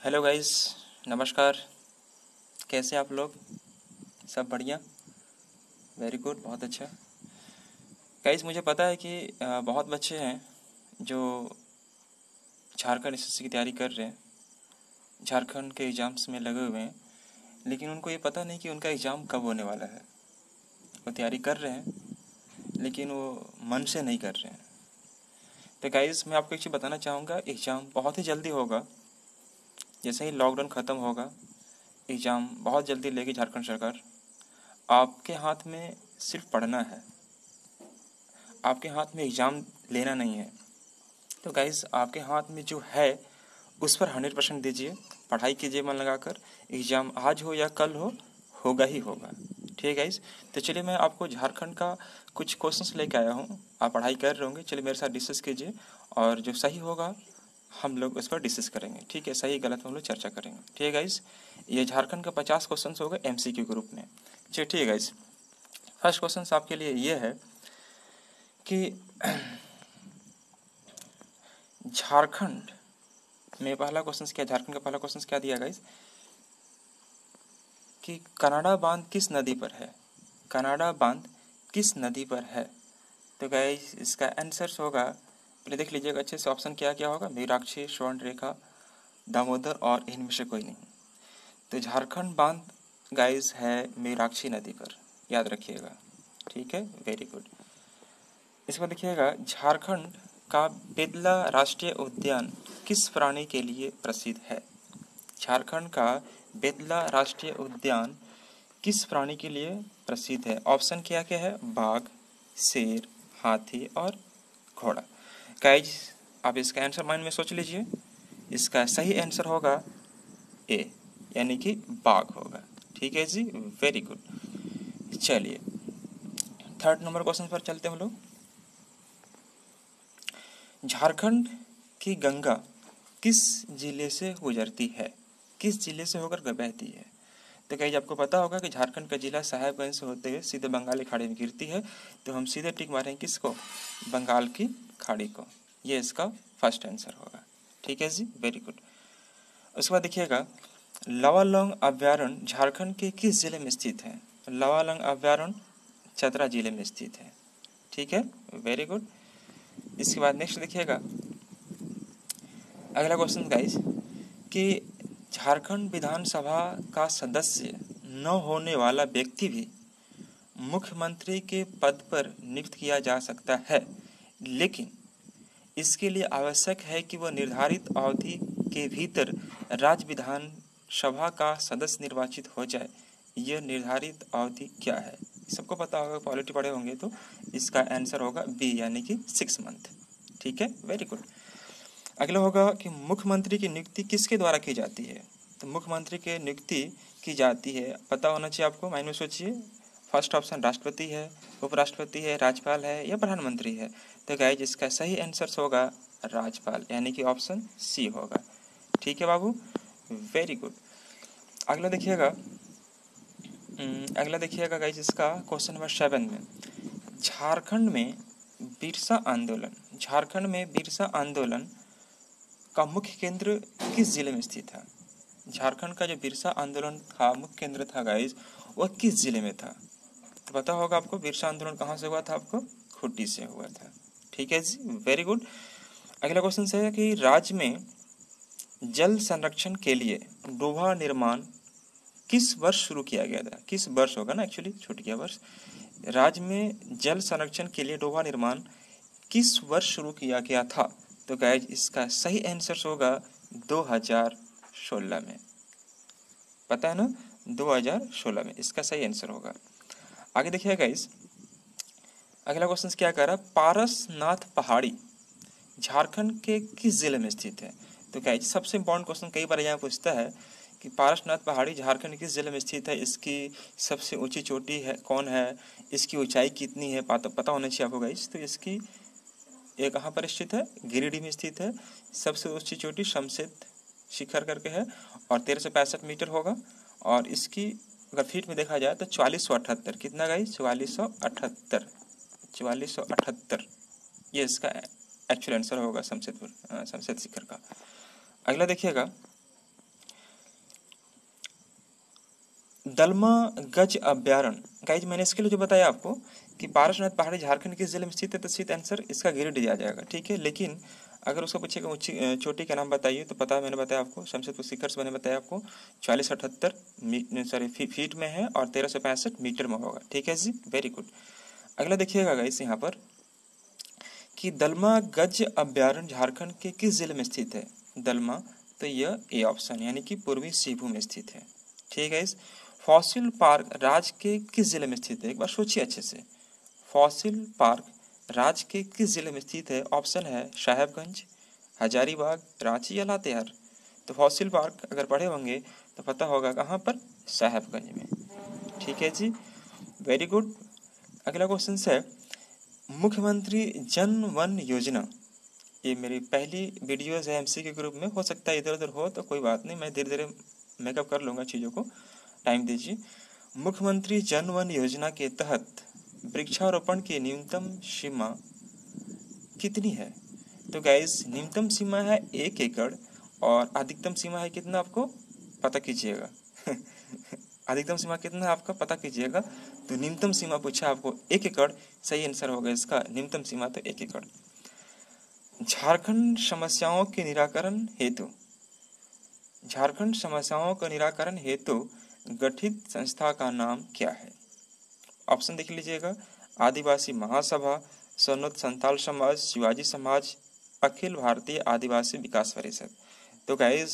Hello guys, नमस्कार। कैसे आप लोग? सब बढ़िया, वेरी गुड, बहुत अच्छा। गाइस, मुझे पता है कि बहुत बच्चे हैं जो झारखंड एसएससी की तैयारी कर रहे हैं, झारखंड के एग्ज़ाम्स में लगे हुए हैं, लेकिन उनको ये पता नहीं कि उनका एग्ज़ाम कब होने वाला है। वो तैयारी कर रहे हैं लेकिन वो मन से नहीं कर रहे हैं। तो गाइस, मैं आपको एक चीज़ बताना चाहूँगा, एग्ज़ाम बहुत ही जल्दी होगा। जैसे ही लॉकडाउन ख़त्म होगा, एग्ज़ाम बहुत जल्दी लेगी झारखंड सरकार। आपके हाथ में सिर्फ पढ़ना है, आपके हाथ में एग्ज़ाम लेना नहीं है। तो गाइज़, आपके हाथ में जो है उस पर 100% दीजिए, पढ़ाई कीजिए मन लगाकर। एग्ज़ाम आज हो या कल हो, होगा ही होगा। ठीक है गाइज़। तो चलिए, मैं आपको झारखंड का कुछ क्वेश्चंस लेके आया हूँ। आप पढ़ाई कर रहे होंगे, चलिए मेरे साथ डिस्कस कीजिए, और जो सही होगा हम लोग उस पर डिस्कस करेंगे। ठीक है, सही गलत हम लोग चर्चा करेंगे। ठीक है गाइज़, ये झारखंड का 50 क्वेश्चन होगा MCQ ग्रुप में। चलिए ठीक है गाइज़, फर्स्ट क्वेश्चन आपके लिए ये है कि झारखंड में पहला क्वेश्चन क्या, झारखंड का पहला क्वेश्चन क्या दिया गाइस, कि कनाडा बांध किस नदी पर है? कनाडा बांध किस नदी पर है? तो गाइस, इसका आंसर होगा, पहले देख लीजिएगा अच्छे से, ऑप्शन क्या क्या होगा, मीनाक्षी, स्वर्णरेखा, दामोदर और इनमें से कोई नहीं। तो झारखंड बांध गाइस है मीनाक्षी नदी पर, याद रखिएगा। ठीक है, वेरी गुड। इसको देखिएगा, झारखंड का बेतला राष्ट्रीय उद्यान किस प्राणी के लिए प्रसिद्ध है? झारखंड का बेतला राष्ट्रीय उद्यान किस प्राणी के लिए प्रसिद्ध है? ऑप्शन क्या क्या है, बाघ, शेर, हाथी और घोड़ा। गाइज, आप इसका आंसर माइंड में सोच लीजिए। इसका सही आंसर होगा ए, यानी कि बाघ होगा। ठीक है जी, वेरी गुड। चलिए थर्ड नंबर क्वेश्चन पर चलते हम लोग। झारखंड की गंगा किस जिले से गुजरती है? किस जिले से होकर बहती है? तो कहीं आपको पता होगा कि झारखंड का जिला साहेबगंज से होते हुए सीधे बंगाल की खाड़ी में गिरती है। तो हम सीधे टिक मारेंगे किसको, बंगाल की खाड़ी को। ये इसका फर्स्ट आंसर होगा। ठीक है जी, वेरी गुड। उसके बाद देखिएगा, लावालौंग अभ्यारण्य झारखंड के किस जिले में स्थित है? लावालौंग अभ्यारण्य चतरा जिले में स्थित है। ठीक है, वेरी गुड। इसके बाद नेक्स्ट देखिएगा, अगला क्वेश्चन गाइस, कि झारखंड विधानसभा का सदस्य न होने वाला व्यक्ति भी मुख्यमंत्री के पद पर नियुक्त किया जा सकता है, लेकिन इसके लिए आवश्यक है कि वह निर्धारित अवधि के भीतर राज्य विधानसभा का सदस्य निर्वाचित हो जाए। यह निर्धारित अवधि क्या है? सबको पता होगा, पॉलिटी पढ़े होंगे, तो इसका आंसर होगा बी, यानी कि 6 मंथ। ठीक है, वेरी गुड। अगला होगा कि मुख्यमंत्री की नियुक्ति किसके द्वारा की जाती है? तो मुख्यमंत्री की नियुक्ति की जाती है, पता होना चाहिए आपको, माइंड में सोचिए। फर्स्ट ऑप्शन राष्ट्रपति है, उपराष्ट्रपति है, राज्यपाल है या प्रधानमंत्री है? तो गाइस, इसका सही आंसर होगा राज्यपाल, यानी कि ऑप्शन सी होगा। ठीक है बाबू, वेरी गुड। अगला देखिएगा, गाइस, इसका क्वेश्चन नंबर 7 में, झारखंड में बिरसा आंदोलन, झारखंड में बिरसा आंदोलन का मुख्य केंद्र किस जिले में स्थित था? झारखंड का जो बिरसा आंदोलन का मुख्य केंद्र था गाइस, वह किस जिले में था? तो पता होगा आपको, बिरसा आंदोलन कहाँ से हुआ था, आपको खूंटी से हुआ था। ठीक है जी, वेरी गुड। अगला क्वेश्चन है कि राज्य में जल संरक्षण के लिए डोभा निर्माण किस वर्ष शुरू किया गया था? किस वर्ष होगा ना, एक्चुअली छूट गया वर्ष। राज्य में जल संरक्षण के लिए डोभा निर्माण किस वर्ष शुरू किया गया था? तो गाइज, इसका सही आंसर होगा 2016 में। पता है ना, 2016 में इसका सही आंसर होगा। आगे देखिए गाइज, अगला क्वेश्चन क्या कह रहा है, पारसनाथ पहाड़ी झारखंड के किस जिले में स्थित है? तो गाइज, सबसे इंपॉर्टेंट क्वेश्चन कई बार यहाँ पूछता है कि पारसनाथ पहाड़ी झारखंड किस जिले में स्थित है, इसकी सबसे ऊंची चोटी है कौन है, इसकी ऊंचाई कितनी है, पता होना चाहिए आपको गाइज। तो इसकी ये कहाँ पर स्थित है, गिरिडीह में स्थित है। सबसे ऊंची चोटी शमशेद शिखर करके है, और 1365 मीटर होगा। और इसकी अगर फीट में देखा जाए तो 4478, कितना गाइस, 4478, 4478, ये इसका एक्चुअल आंसर होगा शमशेद शिखर का। अगला देखिएगा, दलमा गज अभ्यारण्य, गाइज मैंने इसके लिए जो बताया आपको कि पारसनाथ पहाड़ी झारखंड किस जिले में स्थित है, तो सीधा आंसर इसका गिरिडीह आ जाएगा। ठीक है, लेकिन अगर उसको पूछेगा ऊंची चोटी का नाम बताइए तो पता है, मैंने बताया आपको शमशेरपुर शिखर से मैंने बताया आपको 4078 फीट में है और 1365 मीटर में होगा। ठीक है जी, वेरी गुड। अगला देखिएगा गाइस यहाँ पर कि दलमा गज अभ्यारण्य झारखंड के किस जिले में स्थित है। दलमा, तो यह ए ऑप्शन यानी कि पूर्वी सिंहभूम में स्थित है। ठीक है। इस फॉसिल पार्क राज्य के किस जिले में स्थित है, एक बार सोचिए अच्छे से। फॉसिल पार्क राज्य के किस जिले में स्थित है। ऑप्शन है साहेबगंज, हजारीबाग, रांची या लातेहार। तो फॉसिल पार्क अगर पढ़े होंगे तो पता होगा कहाँ पर, साहेबगंज में। ठीक है जी, वेरी गुड। अगला क्वेश्चन है मुख्यमंत्री जन वन योजना, ये मेरी पहली वीडियोस है एमसी के ग्रुप में, हो सकता है इधर उधर हो तो कोई बात नहीं, मैं धीरे धीरे मेकअप कर लूँगा चीज़ों को, टाइम दीजिए। मुख्यमंत्री जन वन योजना के तहत वृक्षारोपण की न्यूनतम सीमा कितनी है। तो गाइस न्यूनतम सीमा है 1 एकड़ और अधिकतम सीमा है कितना, आपको पता कीजिएगा। अधिकतम सीमा कितना है आपका पता कीजिएगा। तो न्यूनतम सीमा पूछा आपको 1 एकड़, सही आंसर होगा इसका न्यूनतम सीमा तो 1 एकड़। झारखंड समस्याओं के निराकरण हेतु, झारखंड समस्याओं का निराकरण हेतु गठित संस्था का नाम क्या है। ऑप्शन देख लीजिएगा, आदिवासी महासभा, सोनोत संताल समाज, शिवाजी समाज, अखिल भारतीय आदिवासी विकास परिषद। तो गाइस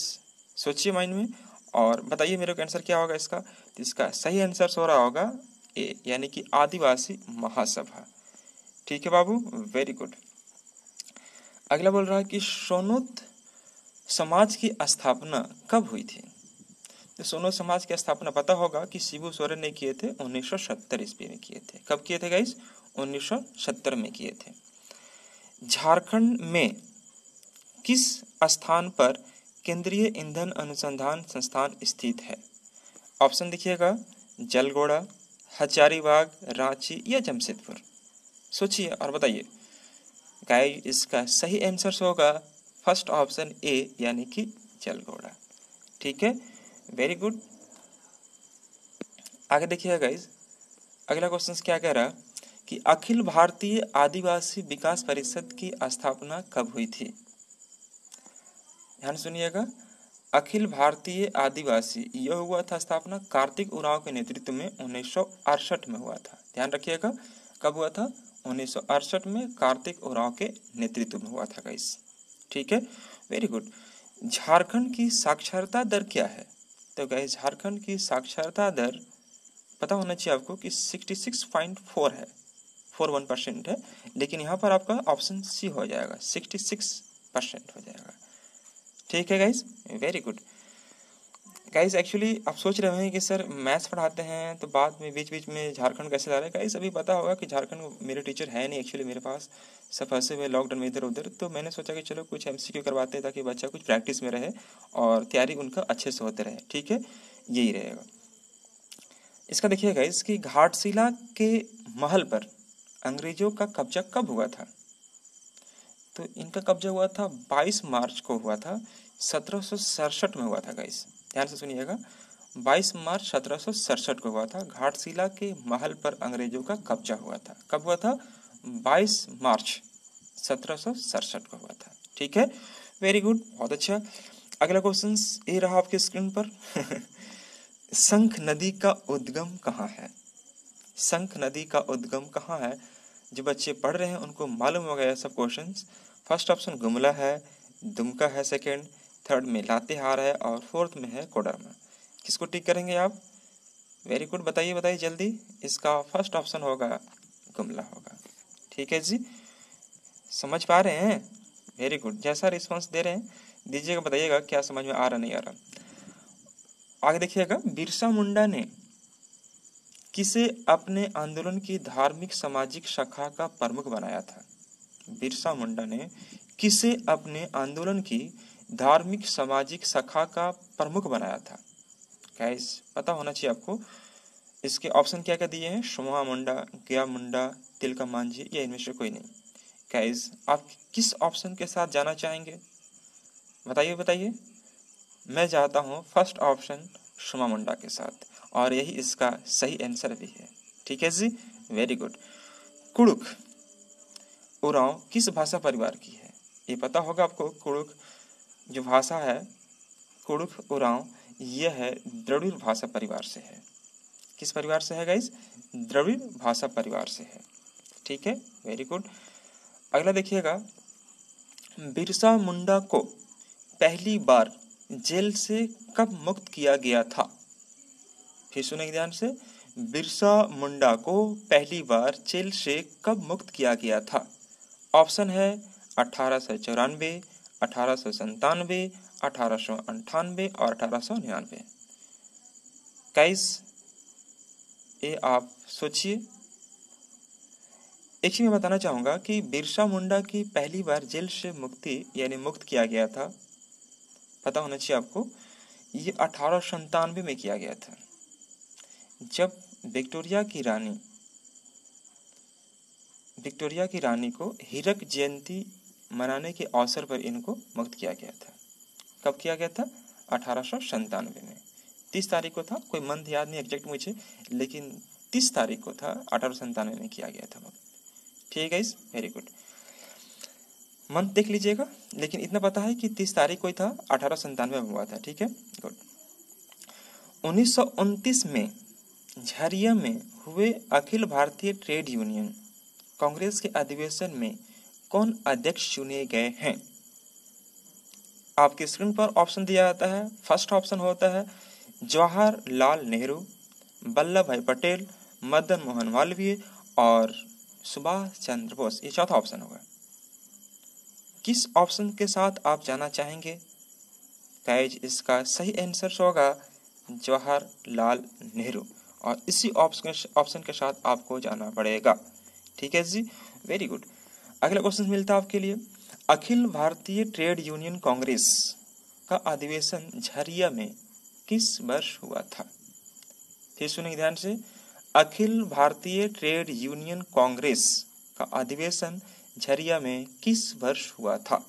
सोचिए माइंड में और बताइए मेरे को आंसर क्या होगा इसका। तो इसका सही आंसर हो रहा होगा ए, यानी कि आदिवासी महासभा। ठीक है बाबू, वेरी गुड। अगला बोल रहा है कि सोनोत समाज की स्थापना कब हुई थी। तो सोनोत समाज की स्थापना पता होगा कि शिबू सोरेन ने किए थे 1970 ईस्वी में किए थे। कब किए थे गाइस, 1970 में किए थे। झारखंड में किस स्थान पर केंद्रीय ईंधन अनुसंधान संस्थान स्थित है। ऑप्शन देखिएगा, जलगोड़ा, हजारीबाग, रांची या जमशेदपुर। सोचिए और बताइए। गाइस इसका सही आंसर होगा फर्स्ट ऑप्शन ए, यानी कि जलगोड़ा। ठीक है, वेरी गुड। आगे देखिएगा गाइस, अगला क्वेश्चन क्या कह रहा कि अखिल भारतीय आदिवासी विकास परिषद की स्थापना कब हुई थी। ध्यान सुनिएगा, अखिल भारतीय आदिवासी, यह हुआ था स्थापना कार्तिक उरांव के नेतृत्व में 1968 में हुआ था। ध्यान रखिएगा, कब हुआ था, 1968 में कार्तिक उरांव के नेतृत्व में हुआ था गाइस। ठीक है, वेरी गुड। झारखंड की साक्षरता दर क्या है। तो गाइस झारखंड की साक्षरता दर पता होना चाहिए आपको कि 66.4 है, 41% है, लेकिन यहाँ पर आपका ऑप्शन सी हो जाएगा, 66% हो जाएगा। ठीक है guys, very good. Guys actually आप सोच रहे हैं कि सर मैथ्स पढ़ाते हैं तो बाद में बीच बीच में झारखंड कैसे ला रहे हैं। गाइस अभी पता होगा कि झारखंड मेरे टीचर है नहीं एक्चुअली मेरे पास, सब फंसे हुए लॉकडाउन में इधर उधर, तो मैंने सोचा कि चलो कुछ एमसीक्यू करवाते हैं ताकि बच्चा कुछ प्रैक्टिस में रहे और तैयारी उनका अच्छे से होते रहे। ठीक है, यही रहेगा इसका। देखिएगा इसकी घाटशिला के महल पर अंग्रेजों का कब्जा कब हुआ था। तो इनका कब्जा हुआ था 22 मार्च को हुआ था, 1767 में हुआ था गाइस। ध्यान से सुनिएगा, 22 मार्च 1767 को हुआ था, घाटशिला के महल पर अंग्रेजों का कब्जा हुआ था। कब हुआ था, 22 मार्च 1767 को हुआ था। ठीक है, वेरी गुड, बहुत अच्छा। अगला क्वेश्चन ये रहा आपकी स्क्रीन पर। शंख नदी का उद्गम कहाँ है। शंख नदी का उद्गम कहाँ है, जो बच्चे पढ़ रहे हैं उनको मालूम हो गया सब क्वेश्चंस। फर्स्ट ऑप्शन गुमला है, दुमका है सेकंड, थर्ड में लातेहार है और फोर्थ में है कोडरमा। किसको टिक करेंगे आप, वेरी गुड, बताइए बताइए जल्दी। इसका फर्स्ट ऑप्शन होगा गुमला होगा। ठीक है जी, समझ पा रहे हैं, वेरी गुड। जैसा रिस्पॉन्स दे रहे हैं दीजिएगा, बताइएगा क्या समझ में आ रहा नहीं आ रहा। आगे देखिएगा, बिरसा मुंडा ने किसे अपने आंदोलन की धार्मिक सामाजिक शाखा का प्रमुख बनाया था। बिरसा मुंडा ने किसे अपने आंदोलन की धार्मिक सामाजिक शाखा का प्रमुख बनाया था। गाइस पता होना चाहिए आपको। इसके ऑप्शन क्या क्या दिए हैं, सोमा मुंडा, गया मुंडा, तिलका मांझी या इनमें से कोई नहीं। गाइस आप किस ऑप्शन के साथ जाना चाहेंगे, बताइए बताइए। मैं चाहता हूँ फर्स्ट ऑप्शन सोमा मुंडा के साथ, और यही इसका सही आंसर भी है। ठीक है जी, वेरी गुड। कुड़ुक उरांव किस भाषा परिवार की है? ये पता होगा आपको। कुड़ुक जो भाषा है, कुड़ुक उरांव, यह है द्रविड़ भाषा परिवार से है। किस परिवार से है गाइस? द्रविड़ भाषा परिवार से है। ठीक है, वेरी गुड। अगला देखिएगा, बिरसा मुंडा को पहली बार जेल से कब मुक्त किया गया था? फिर सुनेंगे ध्यान से। बिरसा मुंडा को पहली बार जेल से कब मुक्त किया गया था? ऑप्शन है 1894, 1897, 1898 और 1899। गाइस ये आप सोचिए। एक चीज मैं बताना चाहूंगा कि बिरसा मुंडा की पहली बार जेल से मुक्ति यानी मुक्त किया गया था, पता होना चाहिए आपको, ये 1897 में किया गया था, जब विक्टोरिया की रानी को हीरक जयंती मनाने के अवसर पर इनको मुक्त किया गया था। कब किया गया था? 1897 में। 30 तारीख को था, कोई मंथ याद नहीं एग्जैक्ट मुझे, लेकिन 30 तारीख को था, 1897 में किया गया था मुक्त। ठीक है गाइस, वेरी गुड। मंथ देख लीजिएगा, लेकिन इतना पता है कि 30 तारीख को ही था, 1897 में हुआ था। ठीक है, गुड। 1929 में झरिया में हुए अखिल भारतीय ट्रेड यूनियन कांग्रेस के अधिवेशन में कौन अध्यक्ष चुने गए हैं? आपके स्क्रीन पर ऑप्शन दिया जाता है। फर्स्ट ऑप्शन होता है जवाहरलाल नेहरू, वल्लभ भाई पटेल, मदन मोहन मालवीय और सुभाष चंद्र बोस। ये चौथा ऑप्शन होगा। किस ऑप्शन के साथ आप जाना चाहेंगे? गाइज इसका सही आंसर होगा जवाहरलाल नेहरू, और इसी ऑप्शन के साथ आपको जाना पड़ेगा। ठीक है जी, वेरी गुड। अगला क्वेश्चन मिलता है आपके लिए, अखिल भारतीय ट्रेड यूनियन कांग्रेस का अधिवेशन झरिया में किस वर्ष हुआ था? फिर सुनिए ध्यान से। अखिल भारतीय ट्रेड यूनियन कांग्रेस का अधिवेशन झरिया में किस वर्ष हुआ था?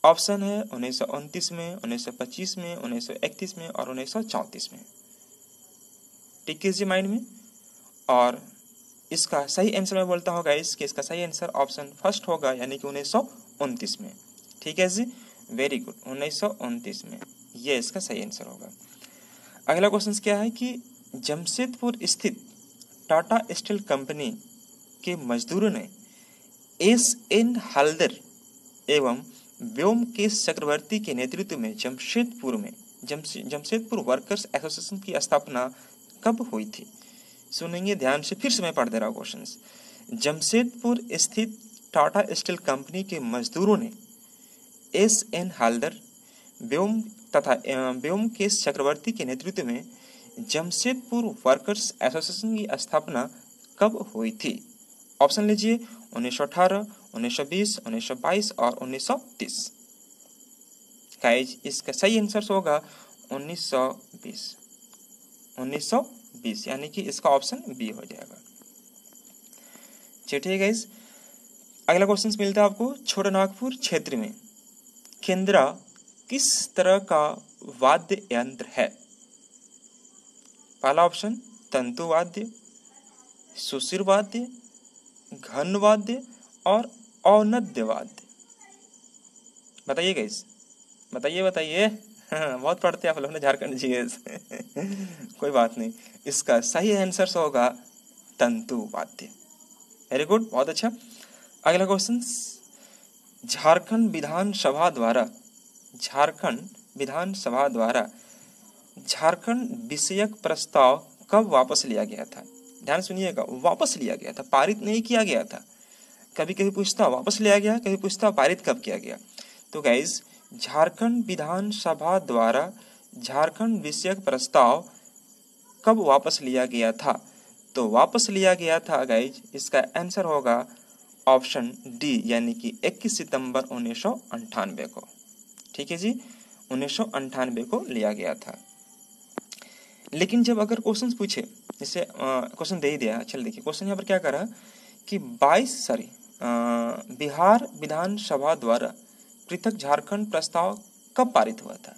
ऑप्शन है 1929 में, 1925 में, 1931 में और 1934 में। टिक कीजिए माइंड में। और इसका सही आंसर मैं बोलता हूँ गाइस कि इसका सही आंसर ऑप्शन फर्स्ट होगा, यानी कि 1929 में। ठीक है जी, वेरी गुड, 1929 में ये इसका सही आंसर होगा। अगला क्वेश्चन क्या है कि जमशेदपुर स्थित टाटा स्टील कंपनी के मजदूरों ने एस.एन. हल्दर एवं व्योमकेश चक्रवर्ती के नेतृत्व में जमशेदपुर वर्कर्स एसोसिएशन की स्थापना कब हुई थी? सुनेंगे ध्यान से, फिर से मैं पढ़ दे रहा हूँ क्वेश्चन। जमशेदपुर स्थित टाटा स्टील कंपनी के मजदूरों ने एस.एन. हल्दर तथा व्योमकेश चक्रवर्ती के नेतृत्व में जमशेदपुर वर्कर्स एसोसिएशन की स्थापना कब हुई थी? ऑप्शन लीजिए 1918, 1920, 1922 और 1930। गाइज इसका सही आंसर होगा 1920, 1920, यानी कि इसका ऑप्शन बी हो जाएगा। चलिए गाइज, अगला क्वेश्चन मिलता है आपको, छोटा नागपुर क्षेत्र में केंद्रा किस तरह का वाद्य यंत्र है? पहला ऑप्शन तंतु वाद्य, सुशिर वाद्य, घन वाद्य और औनद्य वाद्य। बताइए गाइस, बताइए। बहुत पढ़ते हैं आप लोग ने झारखंड जीएस। कोई बात नहीं, इसका सही आंसर होगा तंतु वाद्य। वेरी गुड, बहुत अच्छा। अगला क्वेश्चन, झारखंड विधानसभा द्वारा झारखंड विषयक प्रस्ताव कब वापस लिया गया था? ध्यान सुनिएगा, वापस लिया गया था, पारित नहीं किया गया था। कभी कभी पूछता वापस लिया गया, कभी पूछता पारित कब किया गया। तो गाइस झारखंड विधानसभा द्वारा झारखंड विषयक प्रस्ताव कब वापस लिया गया था? तो वापस लिया गया था गाइज, इसका आंसर होगा ऑप्शन डी, यानी कि 21 सितंबर 1998 को। ठीक है जी, 1998 को लिया गया था। लेकिन जब अगर क्वेश्चन पूछे, जैसे क्वेश्चन दे ही दिया, चल देखिए क्वेश्चन यहाँ पर क्या करा कि बिहार विधानसभा द्वारा पृथक झारखंड प्रस्ताव कब पारित हुआ था?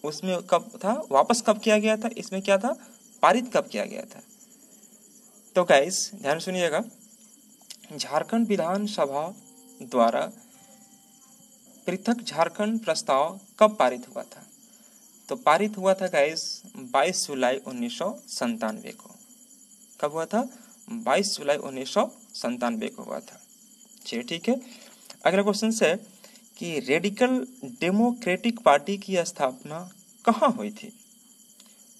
उसमें कब था, वापस कब किया गया था, इसमें क्या था, पारित कब किया गया था। तो गाइस ध्यान सुनिएगा, झारखंड विधानसभा द्वारा पृथक झारखंड प्रस्ताव कब पारित हुआ था। तो पारित हुआ था गाइस 22 जुलाई 1997 को। कब हुआ था, 22 जुलाई 1997 को हुआ था। चलिए ठीक है। अगला क्वेश्चन है कि रेडिकल डेमोक्रेटिक पार्टी की स्थापना कहाँ हुई थी।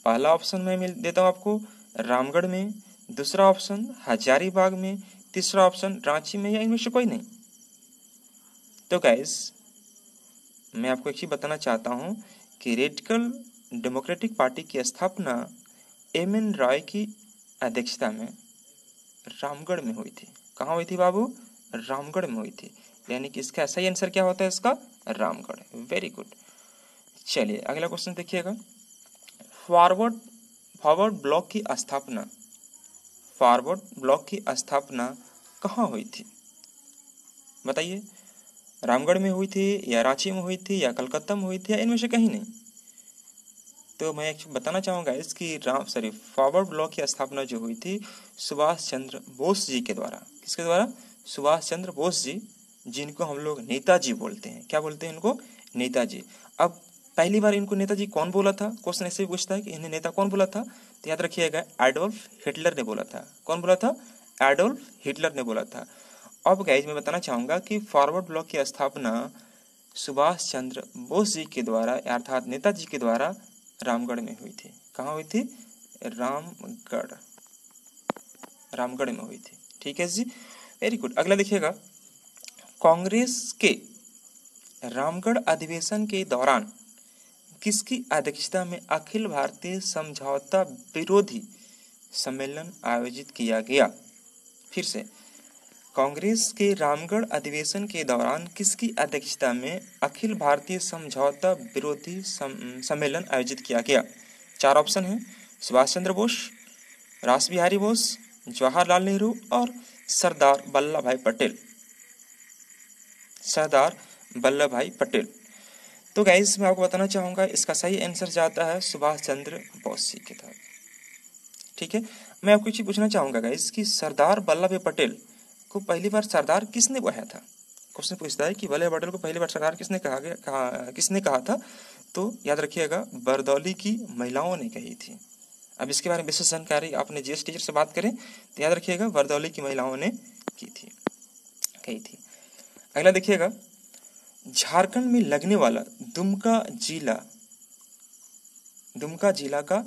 पहला ऑप्शन मैं मिल देता हूँ आपको, रामगढ़ में, दूसरा ऑप्शन हजारीबाग में, तीसरा ऑप्शन रांची में, या इनमें से कोई नहीं। तो गाइस मैं आपको एक चीज बताना चाहता हूँ कि रेडिकल डेमोक्रेटिक पार्टी की स्थापना एम.एन. रॉय की अध्यक्षता में रामगढ़ में हुई थी। कहाँ हुई थी बाबू, रामगढ़ में हुई थी। यानी कि इसका सही आंसर क्या होता है, इसका रामगढ़। Very good. चलिए अगला क्वेश्चन देखिएगा, फॉरवर्ड फॉरवर्ड ब्लॉक की स्थापना, फॉरवर्ड ब्लॉक की स्थापना कहाँ हुई थी बताइए। रामगढ़ में हुई थी, या रांची में हुई थी, या कलकत्ता में हुई थी, या इनमें से कहीं नहीं। तो मैं एक बताना चाहूँगा इसकी फॉरवर्ड ब्लॉक की स्थापना जो हुई थी सुभाष चंद्र बोस जी के द्वारा। किसके द्वारा, सुभाष चंद्र बोस जी, जिनको हम लोग नेताजी बोलते हैं। क्या बोलते हैं इनको, नेताजी। अब पहली बार इनको नेताजी कौन बोला था, क्वेश्चन ऐसे भी पूछता है कि इन्हें नेता कौन बोला था। तो याद रखिएगा एडोल्फ हिटलर ने बोला था। कौन बोला था, एडोल्फ हिटलर ने बोला था। अब गाइस मैं बताना चाहूँगा कि फॉरवर्ड ब्लॉक की स्थापना सुभाष चंद्र बोस जी के द्वारा अर्थात नेताजी के द्वारा रामगढ़ में हुई थी। कहाँ हुई थी, रामगढ़, रामगढ़ में हुई थी। ठीक है जी, वेरी गुड। अगला देखिएगा, कांग्रेस के रामगढ़ अधिवेशन के दौरान किसकी अध्यक्षता में अखिल भारतीय समझौता विरोधी सम्मेलन आयोजित किया गया। फिर से, कांग्रेस के रामगढ़ अधिवेशन के दौरान किसकी अध्यक्षता में अखिल भारतीय समझौता विरोधी सम्मेलन आयोजित किया गया। चार ऑप्शन हैं, सुभाष चंद्र बोस, रास बिहारी बोस, जवाहरलाल नेहरू और सरदार वल्लभ भाई पटेल। सरदार वल्लभ भाई पटेल। तो गाइस मैं आपको बताना चाहूंगा इसका सही आंसर जाता है सुभाष चंद्र बोस जी के तहत। ठीक है, मैं आपको चीज पूछना चाहूंगा गाइस कि सरदार वल्लभ भाई पटेल को पहली बार सरदार किसने कहा था। क्वेश्चन पूछता है कि वल्लभ भाई पटेल को पहली बार सरदार किसने किसने कहा था। तो याद रखिएगा बरदौली की महिलाओं ने कही थी। अब इसके बारे में विशेष जानकारी आपने जीएस टीचर से बात करें तो याद रखिएगा बरदौली की महिलाओं ने कही थी। अगला देखिएगा, झारखंड में लगने वाला दुमका जिला का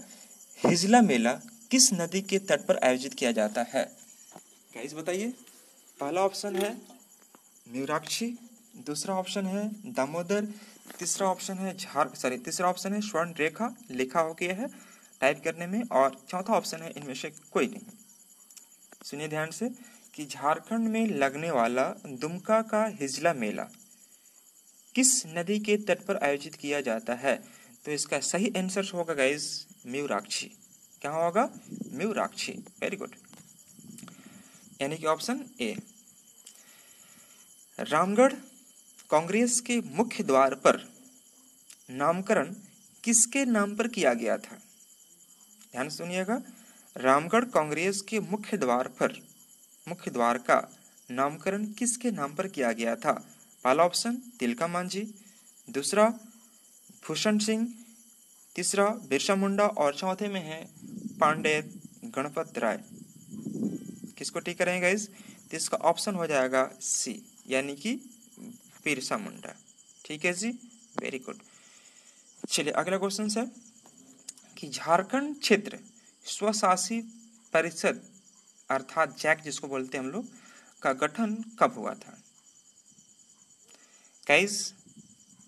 हिजला मेला किस नदी के तट पर आयोजित किया जाता है। गाइस बताइए। पहला ऑप्शन है म्यूराक्षी, दूसरा ऑप्शन है दामोदर, तीसरा ऑप्शन है स्वर्ण रेखा, लिखा हो गया है टाइप करने में, और चौथा ऑप्शन है इनमें से कोई नहीं। सुनिए ध्यान से कि झारखंड में लगने वाला दुमका का हिजला मेला किस नदी के तट पर आयोजित किया जाता है। तो इसका सही आंसर होगा गाइस म्यूराक्षी। क्या होगा, म्यूराक्षी। वेरी गुड, यानी कि ऑप्शन ए। रामगढ़ कांग्रेस के मुख्य द्वार पर नामकरण किसके नाम पर किया गया था। ध्यान सुनिएगा, रामगढ़ कांग्रेस के मुख्य द्वार का नामकरण किसके नाम पर किया गया था। पहला ऑप्शन तिलका मांझी, दूसरा भूषण सिंह, तीसरा बिरसा मुंडा और चौथे में है पंडित गणपत राय। किसको टिक करेंगे गाइस, तो इसका ऑप्शन हो जाएगा सी, यानी कि बिरसा मुंडा। ठीक है जी, वेरी गुड। चलिए अगला क्वेश्चन है कि झारखंड क्षेत्र स्वशासी परिषद अर्थात जैक जिसको बोलते हैं हम लोग का गठन कब हुआ था। गाइस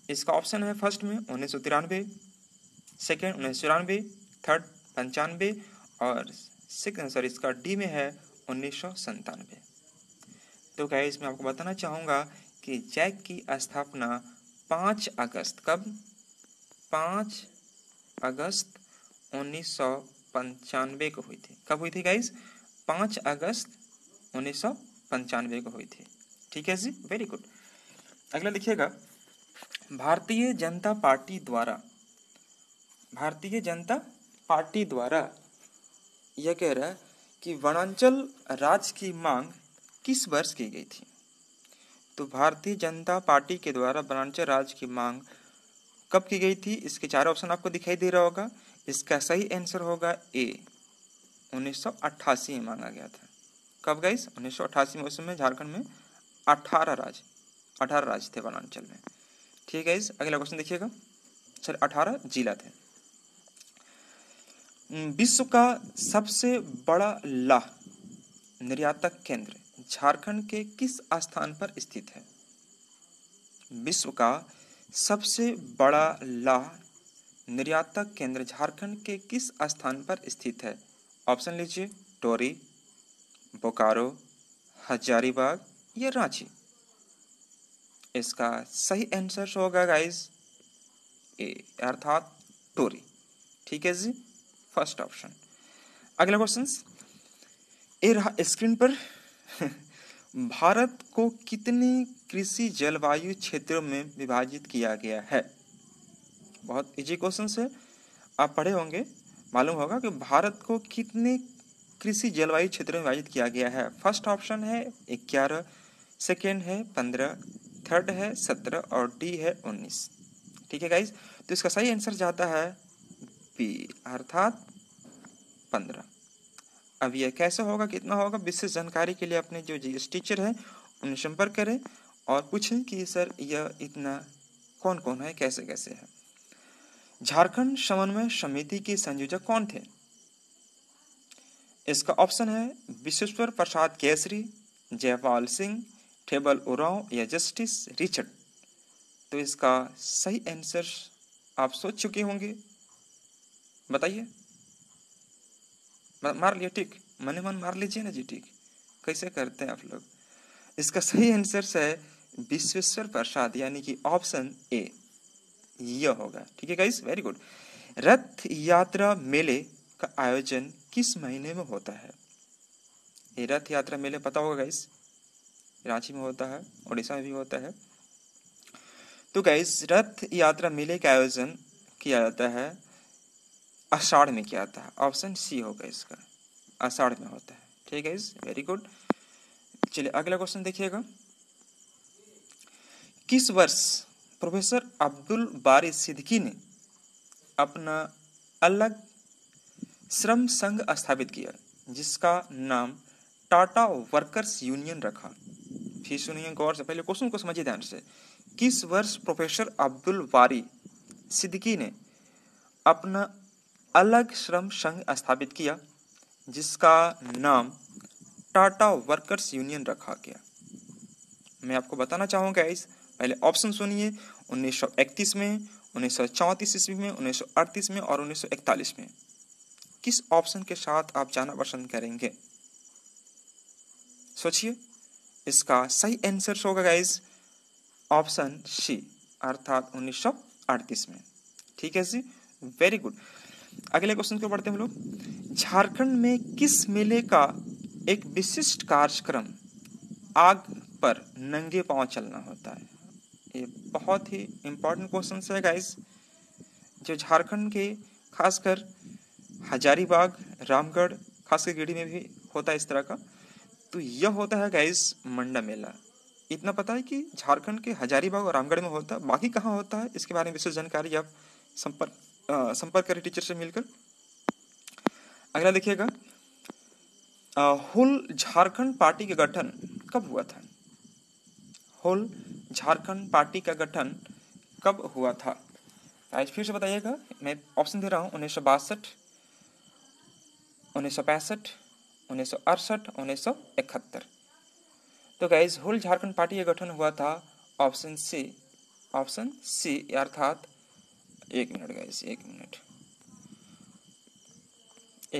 इसका ऑप्शन है फर्स्ट में 1993, सेकेंड 1994, थर्ड 95 और इसका डी में है 1997। तो गाइस मैं आपको बताना चाहूँगा कि जैक की स्थापना 5 अगस्त कब 5 अगस्त 1995 को हुई थी। कब हुई थी गाइस, 5 अगस्त 1995 को हुई थी। ठीक है जी, वेरी गुड। अगला लिखिएगा, भारतीय जनता पार्टी द्वारा भारतीय जनता पार्टी द्वारा यह कह रहा है कि वनांचल राज की मांग किस वर्ष की गई थी। तो भारतीय जनता पार्टी के द्वारा वनांचल राज की मांग कब की गई थी? इसके चार ऑप्शन आपको दिखाई दे रहा होगा। इसका सही आंसर होगा ए, 1988 में मांगा गया था। कब गाइस? 1988 में। उस समय झारखंड में 18 राज्य थे वनांचल में। ठीक है, अगला क्वेश्चन देखिएगा। सर 18 जिला थे। विश्व का सबसे बड़ा लाह निर्यातक केंद्र झारखंड के किस स्थान पर स्थित है? विश्व का सबसे बड़ा लाह निर्यातक केंद्र झारखंड के किस स्थान पर स्थित है? ऑप्शन लीजिए, टोरी, बोकारो, हजारीबाग या रांची। इसका सही आंसर होगा गाइस ए, अर्थात टोरी। ठीक है जी, फर्स्ट ऑप्शन। अगला क्वेश्चन ए रहा स्क्रीन पर। भारत को कितने कृषि जलवायु क्षेत्रों में विभाजित किया गया है? बहुत इजी क्वेश्चन है, आप पढ़े होंगे, मालूम होगा कि भारत को कितने कृषि जलवायु क्षेत्रों में विभाजित किया गया है। फर्स्ट ऑप्शन है 11, सेकेंड है 15, थर्ड है 17 और डी है 19। ठीक है गाइज, तो इसका सही आंसर जाता है बी, अर्थात 15। अब यह कैसे होगा, कितना होगा, विशेष जानकारी के लिए अपने जो जीएस टीचर है उन्हें संपर्क करें और पूछें कि सर यह इतना कौन कौन है, कैसे कैसे है। झारखंड समन्वय समिति के संयोजक कौन थे? इसका ऑप्शन है विश्वेश्वर प्रसाद केसरी, जयपाल सिंह, ठेबल उरांव या जस्टिस रिचर्ड। तो इसका सही आंसर आप सोच चुके होंगे, बताइए। मार लिया टिक, मन मन मार लीजिए ना जी टिक, कैसे करते हैं आप लोग। इसका सही आंसर है विश्वेश्वर प्रसाद, यानी कि ऑप्शन ए यह होगा। ठीक है गाइस, वेरी गुड। रथ यात्रा मेले का आयोजन किस महीने में होता है? ये रथ यात्रा मेले पता होगा गाइस, रांची में होता है, उड़ीसा में भी होता है। तो गाइस रथ यात्रा मेले का आयोजन किया जाता है आषाढ़ में किया जाता है। ऑप्शन सी होगा इसका, आषाढ़ में होता है। ठीक है, वेरी गुड। चलिए अगला क्वेश्चन देखिएगा। किस वर्ष प्रोफेसर अब्दुल बारी सिद्दीकी ने अपना अलग श्रम संघ स्थापित किया जिसका नाम टाटा वर्कर्स यूनियन रखा? फिर सुनिए गौर से, पहले क्वेश्चन को समझिए ध्यान से। किस वर्ष प्रोफेसर अब्दुल बारी सिद्दीकी ने अपना अलग श्रम संघ स्थापित किया जिसका नाम टाटा वर्कर्स यूनियन रखा गया? मैं आपको बताना चाहूंगा इस, पहले ऑप्शन सुनिए। 1931 में, 1934 ईस्वी में, 1938 में और 1941 में। किस ऑप्शन के साथ आप जाना पसंद करेंगे? सोचिए। इसका सही आंसर होगा गाइस ऑप्शन सी, अर्थात 1938 में। ठीक है जी, वेरी गुड। अगले क्वेश्चन को पढ़ते हैं हम लोग। झारखंड में किस मेले का एक विशिष्ट कार्यक्रम आग पर नंगे पांव चलना होता है? ये बहुत ही इंपॉर्टेंट क्वेश्चन है गाइस, जो झारखंड के खासकर हजारीबाग, रामगढ़, खासकर गिरिडीह में भी होता है इस तरह का। तो यह होता है गाइस मंडा मेला। इतना पता है कि झारखंड के हजारीबाग और रामगढ़ में होता है, बाकी कहाँ होता है इसके बारे में विशेष जानकारी आप संपर्क करें टीचर से मिलकर। अगला देखिएगा, हुल झारखंड पार्टी का गठन कब हुआ था? हुल झारखंड पार्टी का गठन कब हुआ था? आज फिर से बताइएगा, मैं ऑप्शन दे रहा हूँ। 1962, 1965, 1968, 1971। तो गाइज हुल झारखंड पार्टी का गठन हुआ था ऑप्शन सी, अर्थात 1 मिनट गाइज, 1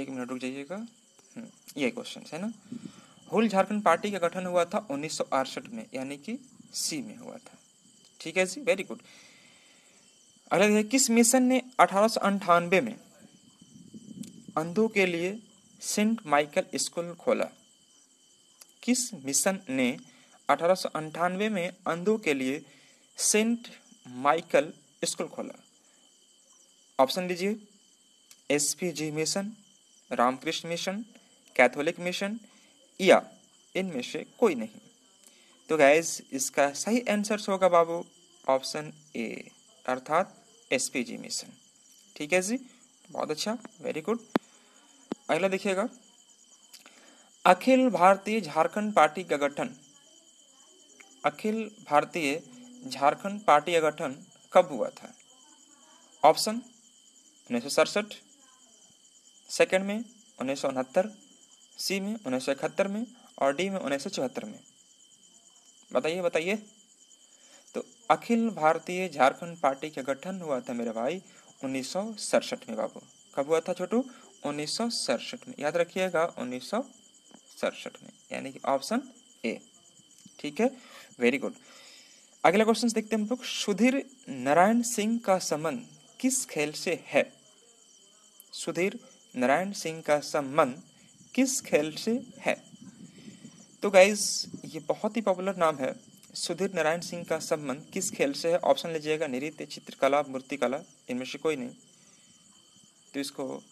मिनट रुक जाइएगा। ये क्वेश्चन है ना। हुल झारखंड पार्टी का गठन हुआ था 1968 में, यानी कि सी में हुआ था। ठीक है जी, वेरी गुड। अगला है, किस मिशन ने 1898 में अंधों के लिए सेंट माइकल स्कूल खोला? किस मिशन ने 1898 में अंधों के लिए सेंट माइकल स्कूल खोला? ऑप्शन लीजिए, SPG mission, Ramakrishna mission, Catholic mission या इनमें से कोई नहीं। तो गाइस इसका सही आंसर होगा बाबू ऑप्शन ए, अर्थात SPG मिशन। ठीक है जी, बहुत अच्छा, वेरी गुड। अगला देखिएगा, अखिल भारतीय झारखंड पार्टी का गठन, अखिल भारतीय झारखंड पार्टी का गठन कब हुआ था? ऑप्शन 1967, सेकंड में 1969, सी में 1971 में और डी में 1974 में। बताइए बताइए। तो अखिल भारतीय झारखंड पार्टी का गठन हुआ था मेरे भाई 1967 में बाबू। कब हुआ था छोटू? 1967 में, याद रखिएगा 1967 में, यानी कि ऑप्शन ए। ठीक है, वेरी गुड। अगला क्वेश्चन देखते हैं हम लोग, सुधीर नारायण सिंह का संबंध किस खेल से है? सुधीर नारायण सिंह का संबंध किस खेल से है? तो गाइज ये बहुत ही पॉपुलर नाम है, सुधीर नारायण सिंह का संबंध किस खेल से है? ऑप्शन लीजिएगा, नृत्य, चित्रकला, मूर्तिकला, इनमें से कोई नहीं। तो इसको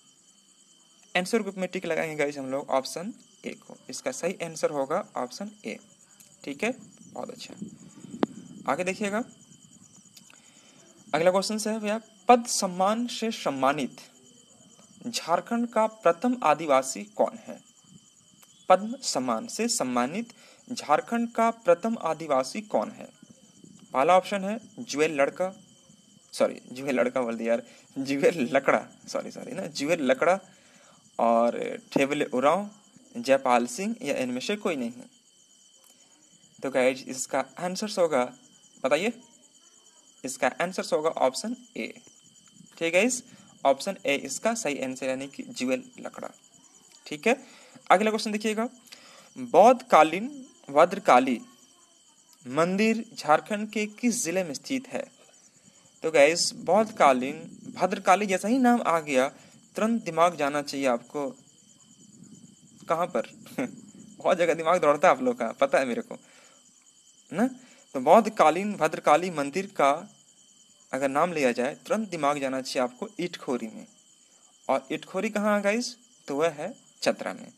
आंसर ग्रुप में टिक लगाएंगे गाइज हम लोग ऑप्शन ए को। इसका सही आंसर होगा ऑप्शन ए। ठीक है, बहुत अच्छा। आगे देखिएगा, अगला क्वेश्चन है भैया, पद्म सम्मान से सम्मानित झारखंड का प्रथम आदिवासी कौन है? पद्म सम्मान से सम्मानित झारखंड का प्रथम आदिवासी कौन है? पहला ऑप्शन है जुएल लड़का, सॉरी जुएल लड़का बोल दिया यार, जुएल लकड़ा, सॉरी ना, जुएल लकड़ा और ठेवले उरांव, जयपाल सिंह या इनमें से कोई नहीं। तो गाइज इसका आंसर होगा, बताइए, इसका आंसर होगा ऑप्शन ए। ठीक है, इस ऑप्शन ए इसका सही आंसर, यानी कि जुएल लकड़ा। ठीक है, अगला क्वेश्चन देखिएगा, बौद्धकालीन भद्रकाली मंदिर झारखंड के किस जिले में स्थित है? तो गाइस बौद्धकालीन भद्रकाली जैसा ही नाम आ गया, तुरंत दिमाग जाना चाहिए आपको कहां पर बहुत जगह दिमाग दौड़ता है आप लोग का, पता है मेरे को ना। तो बौद्धकालीन भद्रकाली मंदिर का अगर नाम लिया जाए, तुरंत दिमाग जाना चाहिए आपको इटखोरी में। और इटखोरी कहाँ है गाइस? तो वह है चतरा में।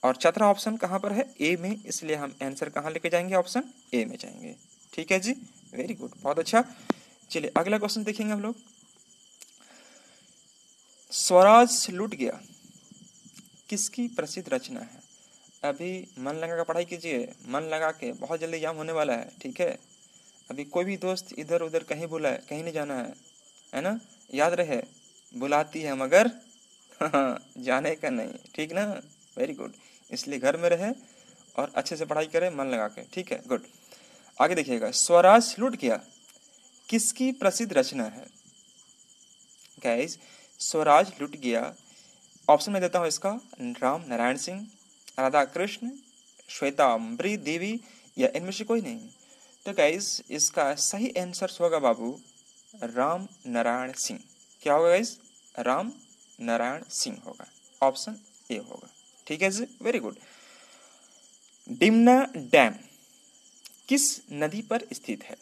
और चतरा ऑप्शन कहाँ पर है? ए में, इसलिए हम आंसर कहाँ लेके जाएंगे? ऑप्शन ए में जाएंगे। ठीक है जी, वेरी गुड, बहुत अच्छा। चलिए अगला क्वेश्चन देखेंगे हम लोग, स्वराज लूट गया किसकी प्रसिद्ध रचना है? अभी मन लगा कर पढ़ाई कीजिए, मन लगा के, बहुत जल्दी एग्जाम होने वाला है। ठीक है, अभी कोई भी दोस्त इधर उधर कहीं बुलाए, कहीं नहीं जाना है ना, याद रहे, बुलाती है मगर जाने का नहीं, ठीक ना, वेरी गुड। इसलिए घर में रहे और अच्छे से पढ़ाई करे मन लगा के। ठीक है, गुड। आगे देखिएगा, स्वराज लूट गया किसकी प्रसिद्ध रचना है? गाइस स्वराज लूट गया, ऑप्शन में देता हूं इसका, राम नारायण सिंह, राधा कृष्ण, श्वेतांबरी देवी या इनमें से कोई नहीं। तो गाइस इसका सही आंसर होगा बाबू राम नारायण सिंह। क्या होगा गाइस? राम नारायण सिंह होगा, ऑप्शन ए होगा। ठीक है जी, वेरी गुड। डिमना डैम किस नदी पर स्थित है?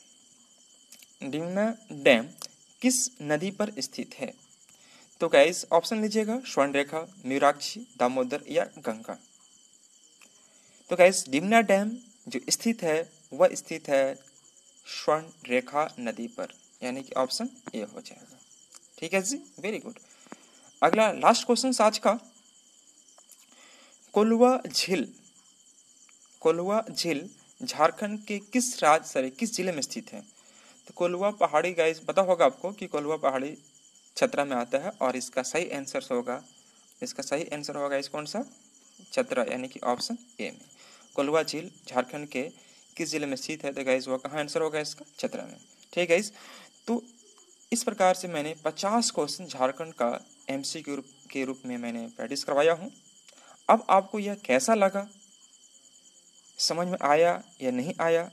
डिमना डैम किस नदी पर स्थित है? तो गाइस ऑप्शन लीजिएगा, स्वर्णरेखा, मीराक्षी, दामोदर या गंगा। तो गाइस डिमना डैम जो स्थित है वह स्थित है स्वर्णरेखा नदी पर, यानी कि ऑप्शन ए हो जाएगा। ठीक है जी, वेरी गुड। अगला लास्ट क्वेश्चन आज का, कोल्हुआ झील, कोल्हुआ झील झारखंड के किस जिले में स्थित है? तो कोल्हुआ पहाड़ी गाइस पता होगा आपको कि कोल्हुआ पहाड़ी चतरा में आता है, और इसका सही आंसर होगा, इसका सही आंसर होगा इस कौन सा? चतरा, यानी कि ऑप्शन ए में। कोल्हुआ झील झारखंड के किस जिले में स्थित है? तो गाइस वो कहाँ आंसर होगा इसका? चतरा में। ठीक है गाइस, तो इस प्रकार से मैंने 50 क्वेश्चन झारखंड का एमसी के रूप में मैंने प्रैक्टिस करवाया हूँ। अब आपको यह कैसा लगा, समझ में आया या नहीं आया,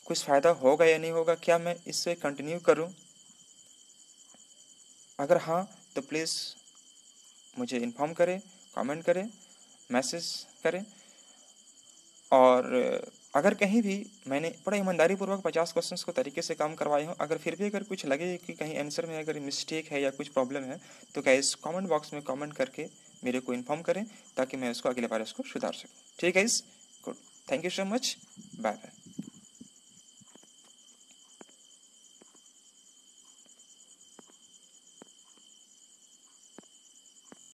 कुछ फायदा होगा या नहीं होगा, क्या मैं इससे कंटिन्यू करूं? अगर हाँ तो प्लीज़ मुझे इन्फॉर्म करें, कमेंट करें, मैसेज करें। और अगर कहीं भी मैंने बड़ा ईमानदारी पूर्वक 50 क्वेश्चंस को तरीके से काम करवाए हो, अगर फिर भी अगर कुछ लगे कि कहीं आंसर में अगर मिस्टेक है या कुछ प्रॉब्लम है, तो गाइस कमेंट बॉक्स में कमेंट करके मेरे को इन्फॉर्म करें, ताकि मैं उसको अगले बार उसको सुधार सकूँ। ठीक है guys, good, thank you so much, bye bye.